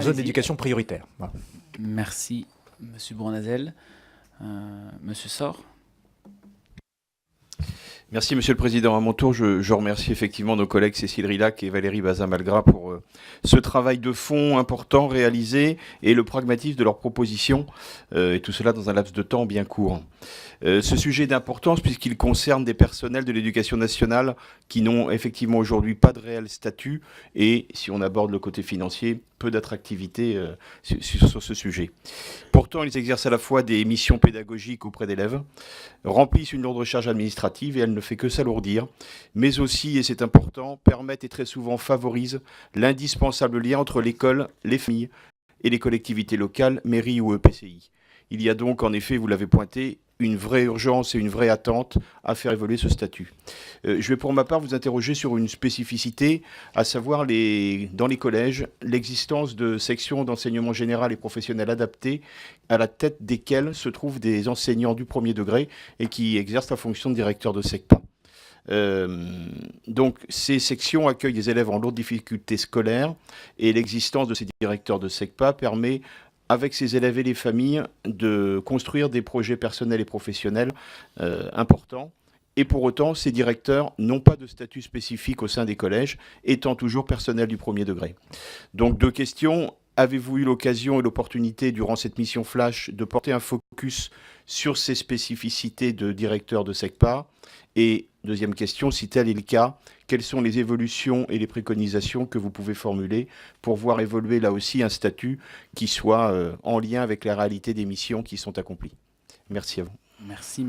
en zone d'éducation prioritaire. Voilà. Merci, Monsieur Bournazel. Monsieur Sor. Merci Monsieur le Président. À mon tour, je remercie effectivement nos collègues Cécile Rilhac et Valérie Bazin-Malgras pour ce travail de fond important réalisé et le pragmatisme de leurs propositions, et tout cela dans un laps de temps bien court. Ce sujet est d'importance puisqu'il concerne des personnels de l'éducation nationale qui n'ont effectivement aujourd'hui pas de réel statut et, si on aborde le côté financier, peu d'attractivité sur ce sujet. Pourtant, ils exercent à la fois des missions pédagogiques auprès d'élèves, remplissent une lourde charge administrative et elle ne fait que s'alourdir, mais aussi, et c'est important, permettent et très souvent favorisent l'indispensable lien entre l'école, les familles et les collectivités locales, mairies ou EPCI. Il y a donc, en effet, vous l'avez pointé, une vraie urgence et une vraie attente à faire évoluer ce statut. Je vais pour ma part vous interroger sur une spécificité, à savoir dans les collèges, l'existence de sections d'enseignement général et professionnel adaptées, à la tête desquelles se trouvent des enseignants du premier degré et qui exercent la fonction de directeur de SECPA. Donc ces sections accueillent des élèves en lourde difficulté scolaire et l'existence de ces directeurs de SECPA permet avec ces élèves et les familles, de construire des projets personnels et professionnels importants. Et pour autant, ces directeurs n'ont pas de statut spécifique au sein des collèges, étant toujours personnels du premier degré. Donc, deux questions. Avez-vous eu l'occasion et l'opportunité, durant cette mission Flash, de porter un focus sur ces spécificités de directeurs de SECPA? Et deuxième question, si tel est le cas, quelles sont les évolutions et les préconisations que vous pouvez formuler pour voir évoluer là aussi un statut qui soit en lien avec la réalité des missions qui sont accomplies? Merci à vous. Merci,